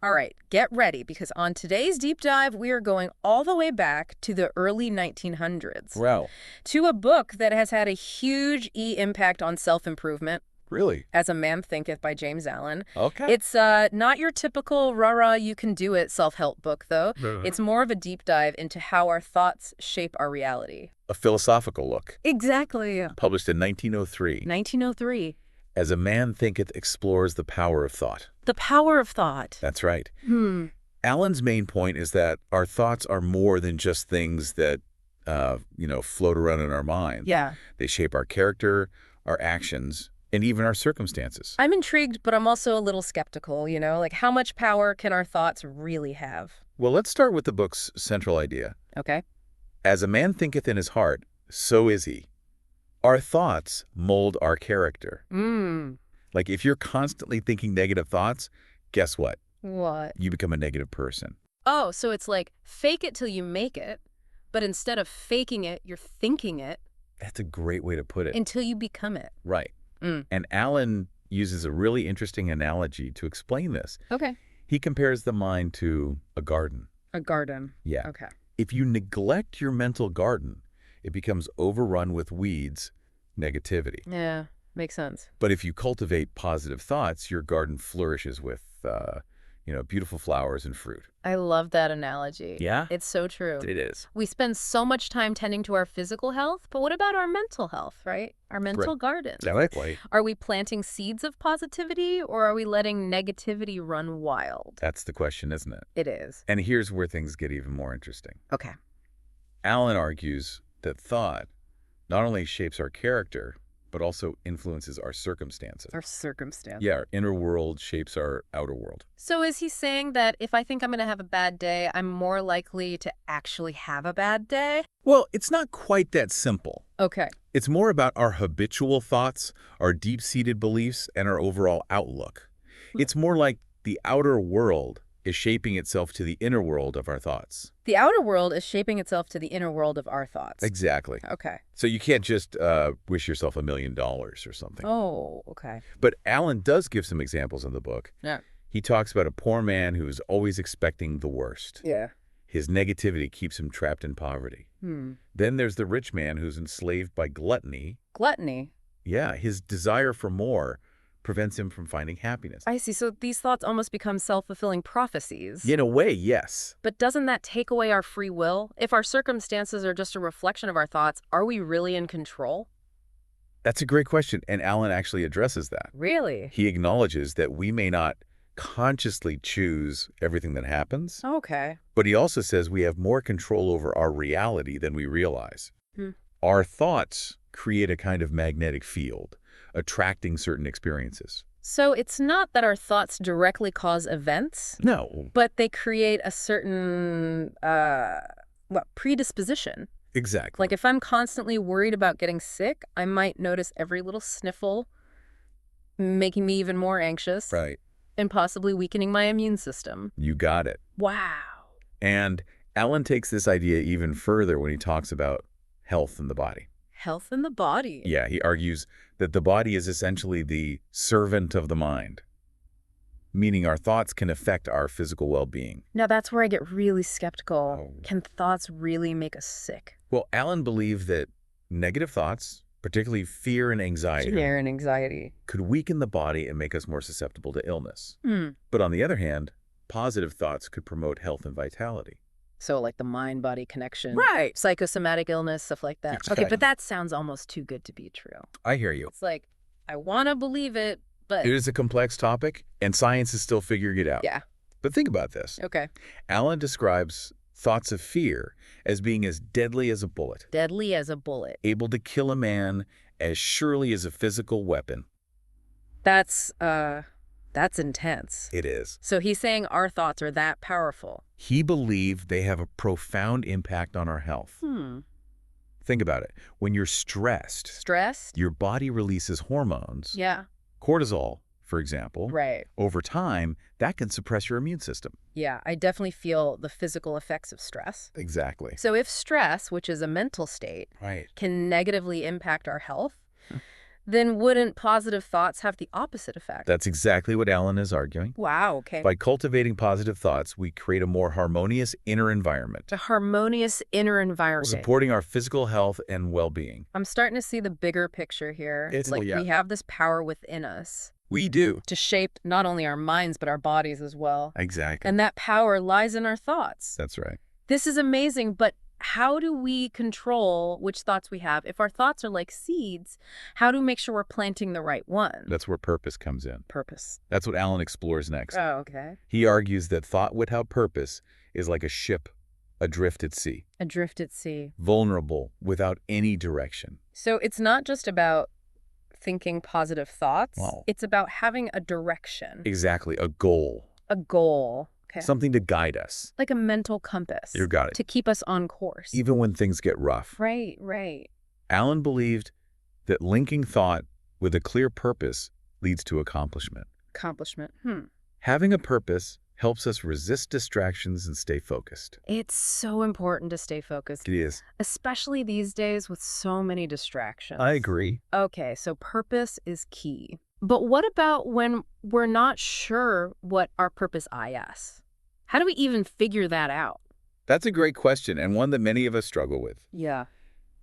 All right, get ready, because on today's deep dive, we are going all the way back to the early 1900s, Wow. to a book that has had a huge impact on self-improvement. Really? As a Man Thinketh by James Allen. Okay. It's not your typical rah-rah, you can do it self-help book, though. It's more of a deep dive into how our thoughts shape our reality. A philosophical look. Exactly. Published in 1903. 1903. As a Man Thinketh explores the power of thought. The power of thought. That's right. Allen's main point is that our thoughts are more than just things that, float around in our mind. Yeah. They shape our character, our actions, and even our circumstances. I'm intrigued, but I'm also a little skeptical, like how much power can our thoughts really have? Well, let's start with the book's central idea. Okay. As a man thinketh in his heart, so is he. Our thoughts mold our character. Like if you're constantly thinking negative thoughts, guess what? What? You become a negative person. Oh, so it's like fake it till you make it, but instead of faking it, you're thinking it. That's a great way to put it. Until you become it. Right. And Allen uses a really interesting analogy to explain this. Okay. He compares the mind to a garden. A garden. Yeah. Okay. If you neglect your mental garden, it becomes overrun with weeds, negativity. Yeah, makes sense. But if you cultivate positive thoughts, your garden flourishes with, beautiful flowers and fruit. I love that analogy. Yeah? It's so true. It is. We spend so much time tending to our physical health, but what about our mental health, right? Our mental garden. Exactly. Are we planting seeds of positivity, or are we letting negativity run wild? That's the question, isn't it? It is. And here's where things get even more interesting. Okay. Allen argues that thought not only shapes our character, but also influences our circumstances. Our circumstance. Yeah, our inner world shapes our outer world. So is he saying that if I think I'm going to have a bad day, I'm more likely to actually have a bad day? Well, it's not quite that simple. Okay. It's more about our habitual thoughts, our deep-seated beliefs, and our overall outlook. It's more like the outer world is shaping itself to the inner world of our thoughts. The outer world is shaping itself to the inner world of our thoughts. Exactly. Okay. So you can't just wish yourself $1 million or something. Oh, okay. But Allen does give some examples in the book. Yeah. He talks about a poor man who is always expecting the worst. Yeah. His negativity keeps him trapped in poverty. Then there's the rich man who's enslaved by gluttony. Gluttony? Yeah, his desire for more prevents him from finding happiness. I see. So these thoughts almost become self-fulfilling prophecies. In a way, yes. But doesn't that take away our free will? If our circumstances are just a reflection of our thoughts, are we really in control? That's a great question, and Allen actually addresses that. Really? He acknowledges that we may not consciously choose everything that happens, Okay. but he also says we have more control over our reality than we realize. Our thoughts create a kind of magnetic field, attracting certain experiences. So it's not that our thoughts directly cause events? No. But they create a certain, predisposition. Exactly. Like if I'm constantly worried about getting sick, I might notice every little sniffle, making me even more anxious. Right. And possibly weakening my immune system. You got it. Wow. And Allen takes this idea even further when he talks about health in the body. Health in the body. Yeah, he argues that the body is essentially the servant of the mind, meaning our thoughts can affect our physical well-being. Now that's where I get really skeptical. Oh. Can thoughts really make us sick? Well, Allen believed that negative thoughts, particularly fear and anxiety, could weaken the body and make us more susceptible to illness. But on the other hand, positive thoughts could promote health and vitality. So like the mind-body connection. Right. Psychosomatic illness, stuff like that. Exactly. Okay, but that sounds almost too good to be true. I hear you. It's like, I want to believe it, but... It is a complex topic, and science is still figuring it out. Yeah. But think about this. Okay. Allen describes thoughts of fear as being as deadly as a bullet. Deadly as a bullet. Able to kill a man as surely as a physical weapon. That's intense. It is. So he's saying our thoughts are that powerful. He believed they have a profound impact on our health. Think about it. When you're stressed, Stressed? your body releases hormones. Yeah. Cortisol, for example. Right. Over time, that can suppress your immune system. Yeah, I definitely feel the physical effects of stress. Exactly. So if stress, which is a mental state, Right. can negatively impact our health, Then wouldn't positive thoughts have the opposite effect? That's exactly what Alan is arguing. Wow, okay. By cultivating positive thoughts, we create a more harmonious inner environment. A harmonious inner environment. Supporting our physical health and well-being. I'm starting to see the bigger picture here. It's like we have this power within us. We do. To shape not only our minds, but our bodies as well. Exactly. And that power lies in our thoughts. That's right. This is amazing, but how do we control which thoughts we have? If our thoughts are like seeds, how do we make sure we're planting the right one? That's where purpose comes in. Purpose. That's what Alan explores next. Oh, okay. He argues that thought without purpose is like a ship adrift at sea. Adrift at sea. Vulnerable, without any direction. So it's not just about thinking positive thoughts. Wow. It's about having a direction. Exactly. A goal. A goal. Okay. Something to guide us. Like a mental compass. You got it. To keep us on course. Even when things get rough. Right, right. Alan believed that linking thought with a clear purpose leads to accomplishment. Accomplishment. Having a purpose helps us resist distractions and stay focused. It's so important to stay focused. It is. Especially these days with so many distractions. I agree. Okay, so purpose is key. But what about when we're not sure what our purpose is? How do we even figure that out? That's a great question, and one that many of us struggle with. Yeah.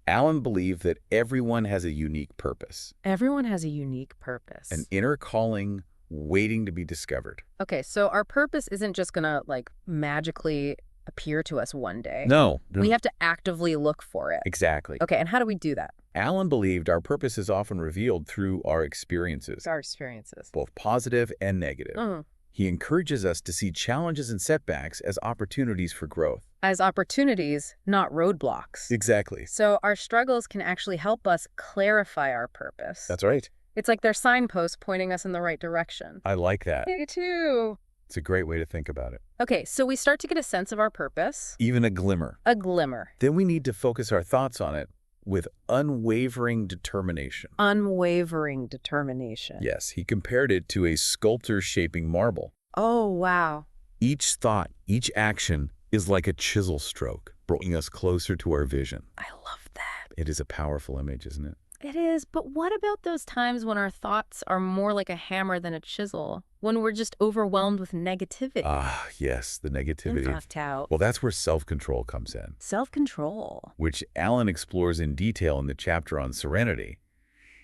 Alan believed that everyone has a unique purpose. Everyone has a unique purpose. An inner calling waiting to be discovered. Okay, so our purpose isn't just gonna, like, magically appear to us one day. No. We have to actively look for it. Exactly. Okay, and how do we do that? Alan believed our purpose is often revealed through our experiences. Our experiences. Both positive and negative. He encourages us to see challenges and setbacks as opportunities for growth. As opportunities, not roadblocks. Exactly. So our struggles can actually help us clarify our purpose. That's right. It's like they're signposts pointing us in the right direction. I like that. Me too. It's a great way to think about it. Okay, so we start to get a sense of our purpose. Even a glimmer. A glimmer. Then we need to focus our thoughts on it with unwavering determination. Unwavering determination. Yes, he compared it to a sculptor shaping marble. Oh, wow. Each thought, each action is like a chisel stroke, bringing us closer to our vision. I love that. It is a powerful image, isn't it? It is, but what about those times when our thoughts are more like a hammer than a chisel? When we're just overwhelmed with negativity? Ah, yes, the negativity. Left out. Well, that's where self-control comes in. Self-control. Which Alan explores in detail in the chapter on serenity.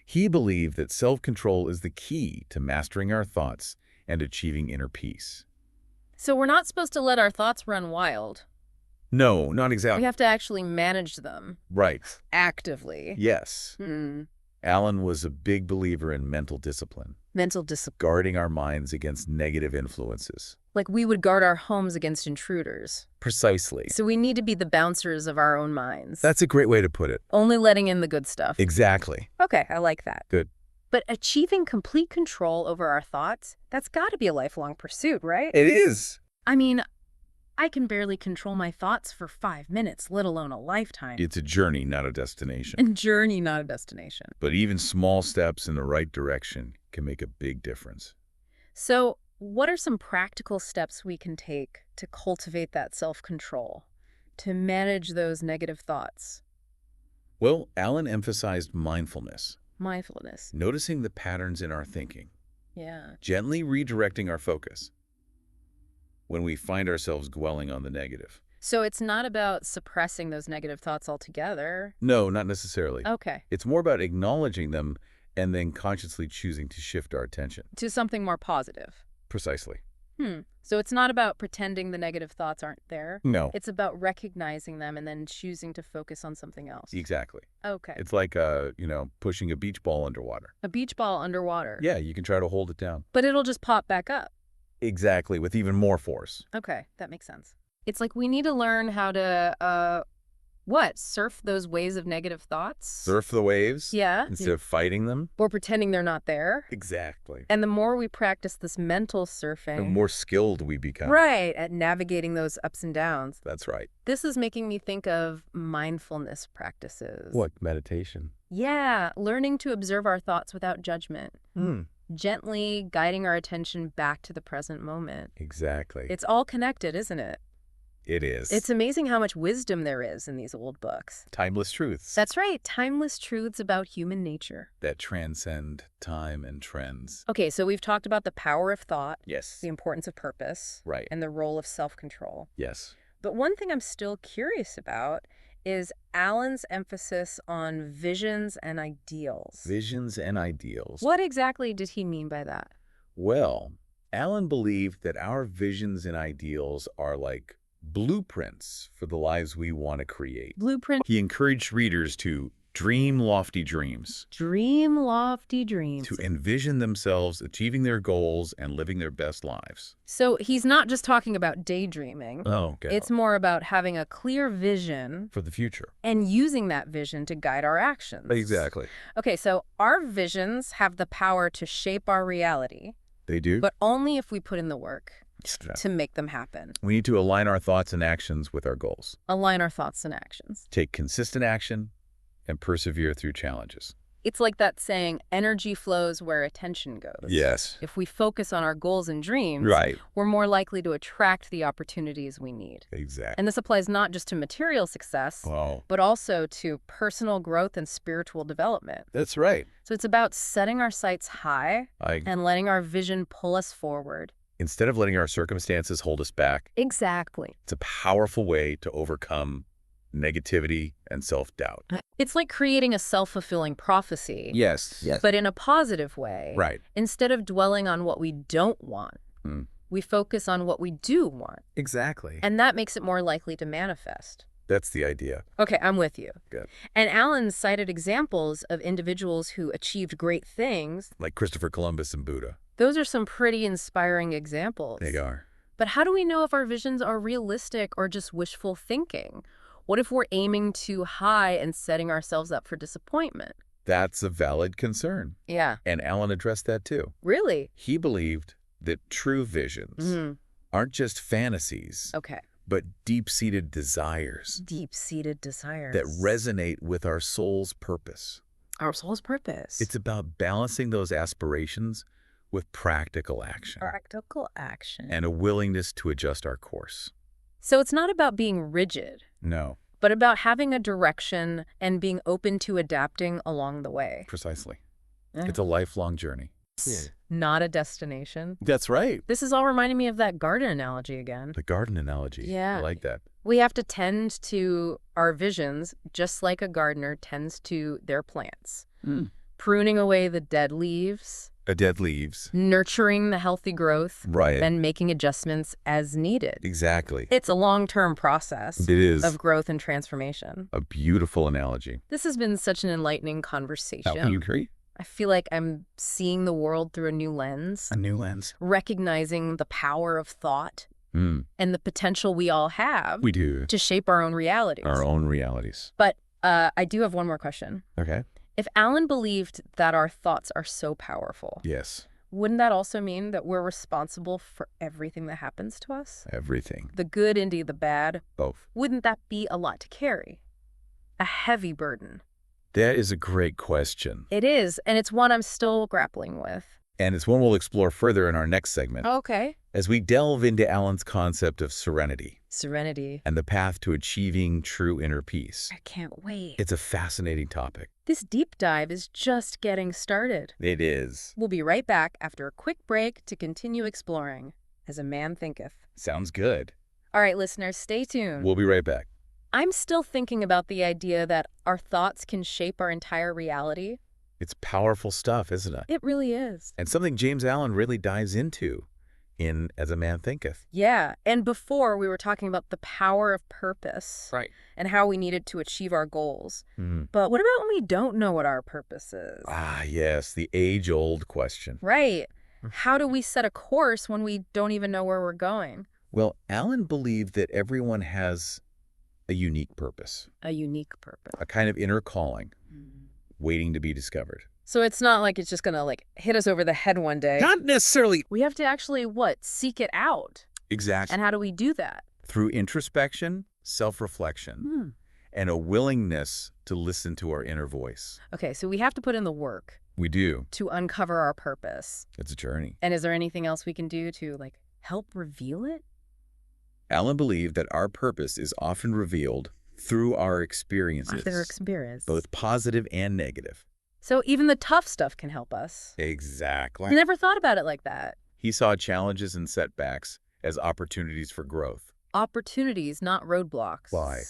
He believed that self-control is the key to mastering our thoughts and achieving inner peace. So we're not supposed to let our thoughts run wild. No, not exactly. We have to actually manage them. Right. Actively. Yes. Alan was a big believer in mental discipline. Mental discipline. Guarding our minds against negative influences. Like we would guard our homes against intruders. Precisely. So we need to be the bouncers of our own minds. That's a great way to put it. Only letting in the good stuff. Exactly. Okay, I like that. Good. But achieving complete control over our thoughts, that's got to be a lifelong pursuit, right? It is. I mean, I can barely control my thoughts for 5 minutes, let alone a lifetime. It's a journey, not a destination. A journey, not a destination. But even small steps in the right direction can make a big difference. So, what are some practical steps we can take to cultivate that self-control, to manage those negative thoughts? Well, Alan emphasized mindfulness. Mindfulness. Noticing the patterns in our thinking. Yeah. Gently redirecting our focus when we find ourselves dwelling on the negative. So it's not about suppressing those negative thoughts altogether? No, not necessarily. Okay. It's more about acknowledging them and then consciously choosing to shift our attention. To something more positive? Precisely. So it's not about pretending the negative thoughts aren't there? No. It's about recognizing them and then choosing to focus on something else? Exactly. Okay. It's like, pushing a beach ball underwater. A beach ball underwater? Yeah, you can try to hold it down. But it'll just pop back up? Exactly, with even more force. Okay, that makes sense. It's like we need to learn how to, surf those waves of negative thoughts? Surf the waves? Yeah. Instead of fighting them? Or pretending they're not there? Exactly. And the more we practice this mental surfing... The more skilled we become. Right, at navigating those ups and downs. That's right. This is making me think of mindfulness practices. What, meditation? Yeah, learning to observe our thoughts without judgment. Gently guiding our attention back to the present moment. Exactly. It's all connected, isn't it? It is. It's amazing how much wisdom there is in these old books. Timeless truths. That's right. Timeless truths about human nature. That transcend time and trends. Okay, so we've talked about the power of thought, Yes. the importance of purpose, Right. and the role of self-control. Yes. But one thing I'm still curious about is Alan's emphasis on visions and ideals. Visions and ideals. What exactly did he mean by that? Well, Alan believed that our visions and ideals are like blueprints for the lives we want to create. Blueprint. He encouraged readers to dream lofty dreams, Dream lofty dreams. to envision themselves achieving their goals and living their best lives. So he's not just talking about daydreaming. Oh, okay. It's more about having a clear vision For the future. and using that vision to guide our actions. Exactly. Okay, so our visions have the power to shape our reality, They do. but only if we put in the work to make them happen. We need to align our thoughts and actions with our goals. Align our thoughts and actions. Take consistent action and persevere through challenges. It's like that saying, energy flows where attention goes. Yes. If we focus on our goals and dreams, Right. we're more likely to attract the opportunities we need. Exactly. And this applies not just to material success, Wow. but also to personal growth and spiritual development. That's right. So it's about setting our sights high and letting our vision pull us forward. Instead of letting our circumstances hold us back, Exactly. it's a powerful way to overcome negativity and self-doubt. It's like creating a self-fulfilling prophecy. Yes. But in a positive way. Right. Instead of dwelling on what we don't want, we focus on what we do want. Exactly. And that makes it more likely to manifest. That's the idea. Okay, I'm with you. Good. And Alan cited examples of individuals who achieved great things. Like Christopher Columbus and Buddha. Those are some pretty inspiring examples. They are. But how do we know if our visions are realistic or just wishful thinking? What if we're aiming too high and setting ourselves up for disappointment? That's a valid concern. Yeah. And Alan addressed that too. Really? He believed that true visions aren't just fantasies, Okay. but deep-seated desires Deep-seated desires. that resonate with our soul's purpose. Our soul's purpose. It's about balancing those aspirations with practical action practical action. and a willingness to adjust our course. So it's not about being rigid, No, but about having a direction and being open to adapting along the way. precisely. Yeah. It's a lifelong journey. Not a destination. That's right. This is all reminding me of that garden analogy again. The garden analogy. Yeah. I like that. We have to tend to our visions just like a gardener tends to their plants. Pruning away the dead leaves, Dead leaves. nurturing the healthy growth, Right. and making adjustments as needed. Exactly. It's a long-term process It is of growth and transformation. a beautiful analogy. This has been such an enlightening conversation. You agree? I feel like I'm seeing the world through a new lens, A new lens. recognizing the power of thought Mm, and the potential we all have we do. to shape our own realities. Our own realities. But I do have one more question. Okay. If Alan believed that our thoughts are so powerful, Yes. wouldn't that also mean that we're responsible for everything that happens to us? Everything. The good and the bad? Both. Wouldn't that be a lot to carry? A heavy burden. That is a great question. It is, and it's one I'm still grappling with. And it's one we'll explore further in our next segment Okay. as we delve into Alan's concept of serenity Serenity. and the path to achieving true inner peace. I can't wait. It's a fascinating topic. This deep dive is just getting started. It is. We'll be right back after a quick break to continue exploring As a Man Thinketh. Sounds good. All right, listeners, stay tuned. We'll be right back. I'm still thinking about the idea that our thoughts can shape our entire reality. It's powerful stuff, isn't it? It really is. And something James Allen really dives into in As a Man Thinketh. Yeah, and before we were talking about the power of purpose. Right. And how we needed to achieve our goals. Mm. But what about when we don't know what our purpose is? Ah, yes, the age-old question. Right. How do we set a course when we don't even know where we're going? Well, Allen believed that everyone has a unique purpose, A unique purpose. a kind of inner calling, waiting to be discovered. So it's not like it's just going to hit us over the head one day. Not necessarily. We have to actually, seek it out. Exactly. And how do we do that? Through introspection, self-reflection, and a willingness to listen to our inner voice. Okay, so we have to put in the work We do. to uncover our purpose. It's a journey. And is there anything else we can do to help reveal it? Alan believed that our purpose is often revealed through our experiences. Their experience. Both positive and negative. So even the tough stuff can help us. Exactly. I never thought about it like that. He saw challenges and setbacks as opportunities for growth. Opportunities, not roadblocks. Why?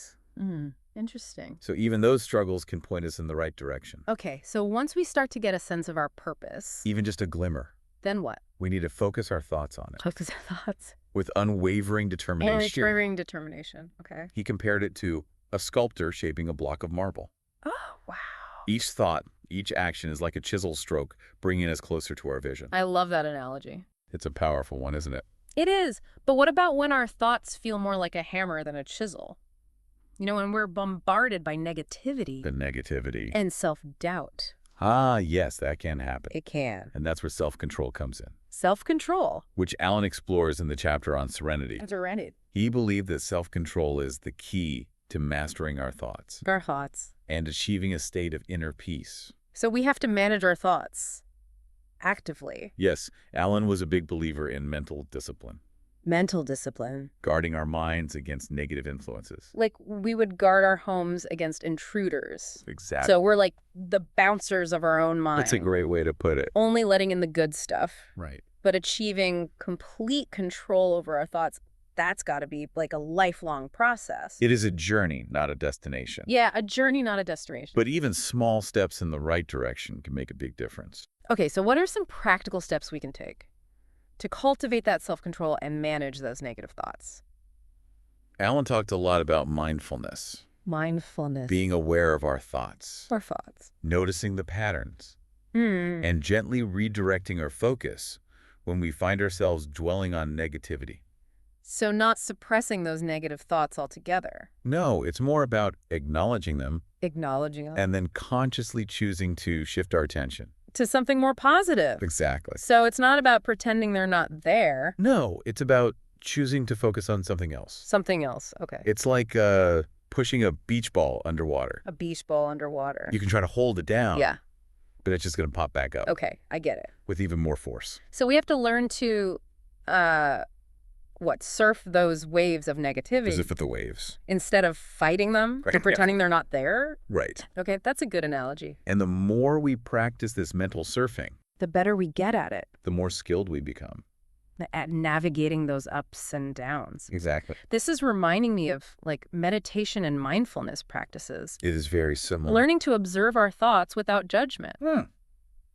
Interesting. So even those struggles can point us in the right direction. Okay, so once we start to get a sense of our purpose... Even just a glimmer. Then what? We need to focus our thoughts on it. Focus our thoughts. With unwavering determination. Unwavering determination, okay. He compared it to a sculptor shaping a block of marble. Oh, wow. Each thought, each action is like a chisel stroke, bringing us closer to our vision. I love that analogy. It's a powerful one, isn't it? It is. But what about when our thoughts feel more like a hammer than a chisel? You know, when we're bombarded by negativity. The negativity. And self-doubt. Ah, yes, that can happen. It can. And that's where self-control comes in. Self-control. Which Alan explores in the chapter on serenity. Serenity. He believed that self-control is the key to mastering our thoughts. Our thoughts. And achieving a state of inner peace. So we have to manage our thoughts actively. Yes, Alan was a big believer in mental discipline. Mental discipline. Guarding our minds against negative influences. Like we would guard our homes against intruders. Exactly. So we're like the bouncers of our own mind. That's a great way to put it. Only letting in the good stuff. Right. But achieving complete control over our thoughts, that's got to be like a lifelong process. It is a journey, not a destination. Yeah, a journey, not a destination. But even small steps in the right direction can make a big difference. Okay, so what are some practical steps we can take to cultivate that self-control and manage those negative thoughts? Alan talked a lot about mindfulness. Mindfulness. Being aware of our thoughts. Our thoughts. Noticing the patterns. And gently redirecting our focus when we find ourselves dwelling on negativity. So not suppressing those negative thoughts altogether. No, it's more about acknowledging them. Acknowledging them. And then consciously choosing to shift our attention. To something more positive. Exactly. So it's not about pretending they're not there. No, it's about choosing to focus on something else. Something else, okay. It's like pushing a beach ball underwater. A beach ball underwater. You can try to hold it down. Yeah. But it's just going to pop back up. Okay, I get it. With even more force. So we have to learn to, surf those waves of negativity. As if with the waves. Instead of fighting them Right. and pretending they're not there. Right. Okay, that's a good analogy. And the more we practice this mental surfing, The better we get at it. the more skilled we become. At navigating those ups and downs. Exactly. This is reminding me of like meditation and mindfulness practices. It is very similar. Learning to observe our thoughts without judgment. Hmm.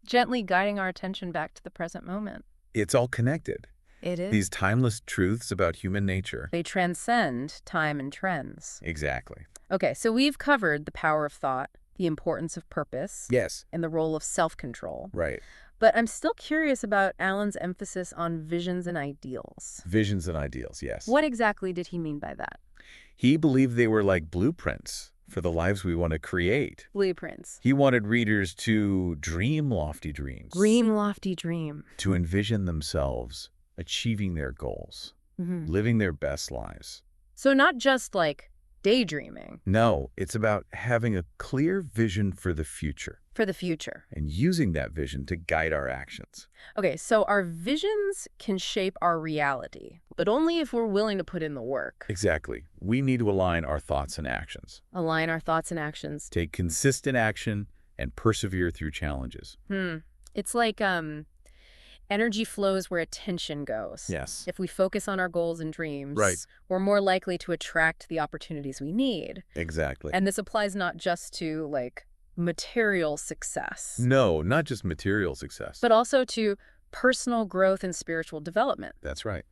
Gently guiding our attention back to the present moment. It's all connected. It is. These timeless truths about human nature. They transcend time and trends. Exactly. Okay, so we've covered the power of thought, the importance of purpose, Yes. and the role of self-control. Right. But I'm still curious about Alan's emphasis on visions and ideals. Visions and ideals, yes. What exactly did he mean by that? He believed they were like blueprints for the lives we want to create. Blueprints. He wanted readers to dream lofty dreams. Dream lofty dream. To envision themselves achieving their goals, living their best lives. So not just like daydreaming. No, it's about having a clear vision for the future. For the future. And using that vision to guide our actions. Okay, so our visions can shape our reality, but only if we're willing to put in the work. Exactly. We need to align our thoughts and actions. Align our thoughts and actions. Take consistent action and persevere through challenges. It's like energy flows where attention goes. Yes. If we focus on our goals and dreams, Right. we're more likely to attract the opportunities we need. Exactly. And this applies not just to like material success, No, not just material success. but also to personal growth and spiritual development. That's right.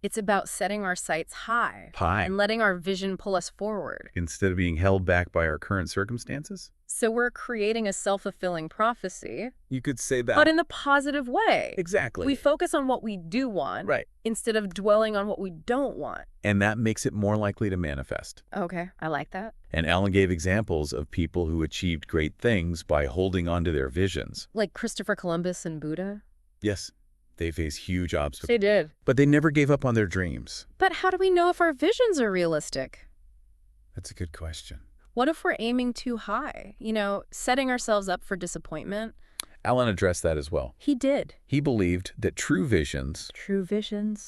It's about setting our sights high and letting our vision pull us forward. Instead of being held back by our current circumstances? So we're creating a self-fulfilling prophecy, You could say that. but in the positive way. Exactly. We focus on what we do want Right. instead of dwelling on what we don't want. And that makes it more likely to manifest. Okay, I like that. And Alan gave examples of people who achieved great things by holding on to their visions. Like Christopher Columbus and Buddha. Yes, they faced huge obstacles. They did. But they never gave up on their dreams. But how do we know if our visions are realistic? That's a good question. What if we're aiming too high? You know, setting ourselves up for disappointment? Alan addressed that as well. He did. He believed that true visions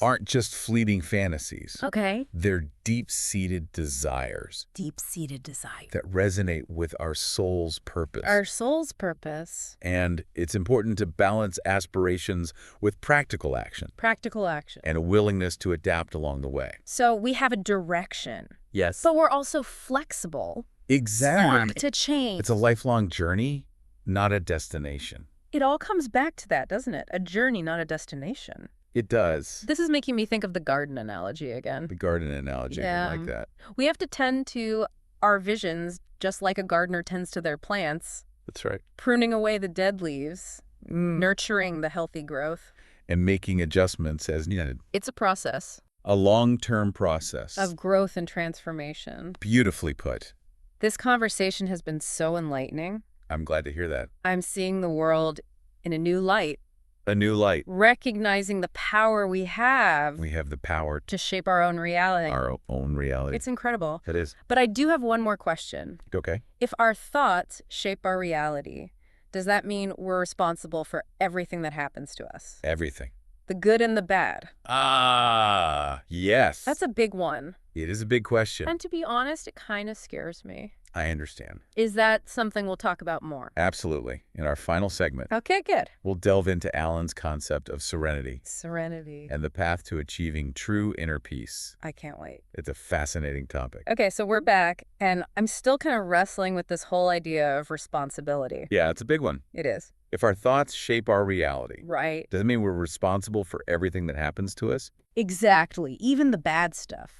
aren't just fleeting fantasies. Okay. They're deep-seated desires. Deep-seated desire. That resonate with our soul's purpose. Our soul's purpose. And it's important to balance aspirations with practical action. Practical action. And a willingness to adapt along the way. So we have a direction. Yes. But we're also flexible. Exactly. To change. It's a lifelong journey, not a destination. It all comes back to that, doesn't it? A journey, not a destination. It does. This is making me think of the garden analogy again. The garden analogy, I like that. We have to tend to our visions just like a gardener tends to their plants. That's right. Pruning away the dead leaves, nurturing the healthy growth. And making adjustments as needed. It's a process. A long-term process. Of growth and transformation. Beautifully put. This conversation has been so enlightening. I'm glad to hear that. I'm seeing the world in a new light. A new light. Recognizing the power we have. We have the power to shape our own reality. Our own reality. It's incredible. It is. But I do have one more question. Okay. If our thoughts shape our reality, does that mean we're responsible for everything that happens to us? Everything. The good and the bad. Ah, yes. That's a big one. It is a big question. And to be honest, it kind of scares me. I understand. Is that something we'll talk about more? Absolutely. In our final segment, okay, good. We'll delve into Alan's concept of serenity. Serenity. And the path to achieving true inner peace. I can't wait. It's a fascinating topic. Okay, so we're back, and I'm still kind of wrestling with this whole idea of responsibility. Yeah, it's a big one. It is. If our thoughts shape our reality, right, does it mean we're responsible for everything that happens to us? Exactly, even the bad stuff.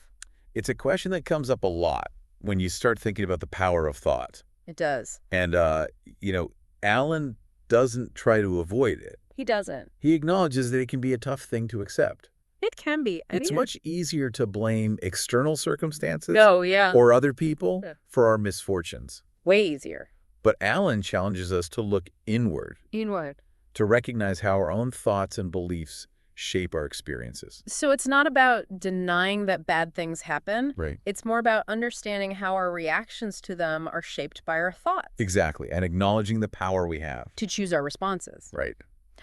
It's a question that comes up a lot when you start thinking about the power of thought. It does. And, Alan doesn't try to avoid it. He doesn't. He acknowledges that it can be a tough thing to accept. It can be. It's much easier to blame external circumstances or other people for our misfortunes. Way easier. But Alan challenges us to look inward. Inward. To recognize how our own thoughts and beliefs shape our experiences. So it's not about denying that bad things happen. Right. It's more about understanding how our reactions to them are shaped by our thoughts. Exactly. And acknowledging the power we have. To choose our responses. Right.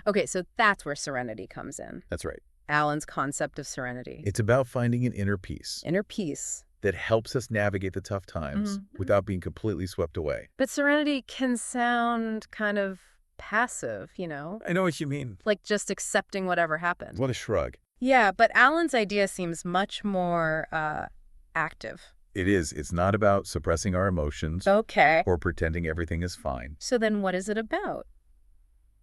Okay, so that's where serenity comes in. That's right. Alan's concept of serenity. It's about finding an inner peace. Inner peace. That helps us navigate the tough times without being completely swept away. But serenity can sound kind of passive, you know? I know what you mean. Like just accepting whatever happens. What a shrug. Yeah, but Alan's idea seems much more active. It is. It's not about suppressing our emotions. Okay. Or pretending everything is fine. So then what is it about?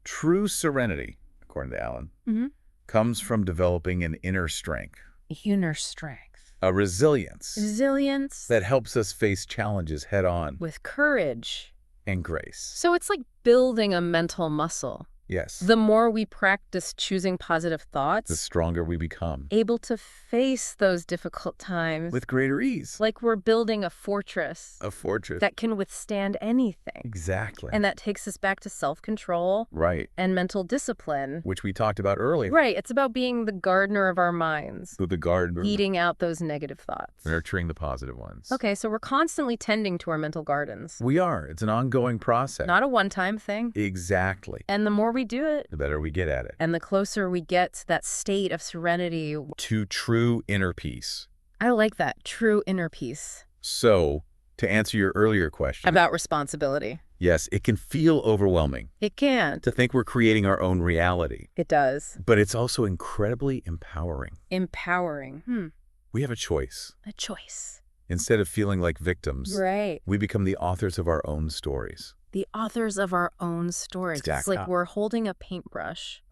True serenity, according to Alan, comes from developing an inner strength. Inner strength. A resilience. Resilience. That helps us face challenges head on. With courage. And grace. So it's like building a mental muscle. Yes. The more we practice choosing positive thoughts, the stronger we become. Able to face those difficult times. With greater ease. Like we're building a fortress. A fortress. That can withstand anything. Exactly. And that takes us back to self-control. Right. And mental discipline. Which we talked about earlier. Right. It's about being the gardener of our minds. The gardener. Eating out those negative thoughts. Nurturing the positive ones. Okay, so we're constantly tending to our mental gardens. We are. It's an ongoing process. Not a one-time thing. Exactly. And the more we do it, the better we get at it. And the closer we get to that state of serenity. To true inner peace. I like that. True inner peace. So, to answer your earlier question. About responsibility. Yes, it can feel overwhelming. It can. To think we're creating our own reality. It does. But it's also incredibly empowering. Empowering. We have a choice. A choice. Instead of feeling like victims. Right. We become the authors of our own stories. The authors of our own stories. Exactly. It's like we're holding a paintbrush.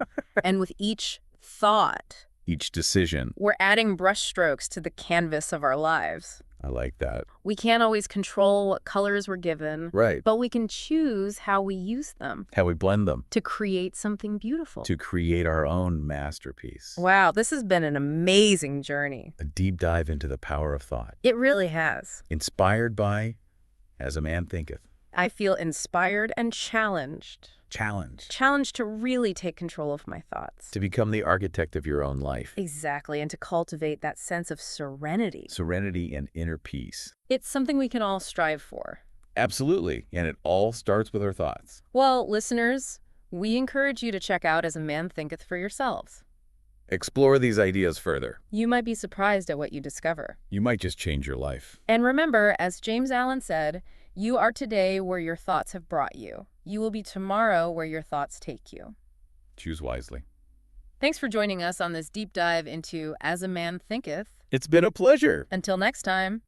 And with each thought, each decision, we're adding brushstrokes to the canvas of our lives. I like that. We can't always control what colors we're given. Right. But we can choose how we use them. How we blend them. To create something beautiful. To create our own masterpiece. Wow, this has been an amazing journey. A deep dive into the power of thought. It really has. Inspired by As a Man Thinketh. I feel inspired and challenged. Challenged to really take control of my thoughts. To become the architect of your own life. Exactly, and to cultivate that sense of serenity. Serenity and inner peace. It's something we can all strive for. Absolutely, and it all starts with our thoughts. Well, listeners, We encourage you to check out As a Man Thinketh for yourselves. Explore these ideas further. You might be surprised at what you discover. You might just change your life. And remember, as James Allen said, you are today where your thoughts have brought you. You will be tomorrow where your thoughts take you. Choose wisely. Thanks for joining us on this deep dive into As a Man Thinketh. It's been a pleasure. Until next time.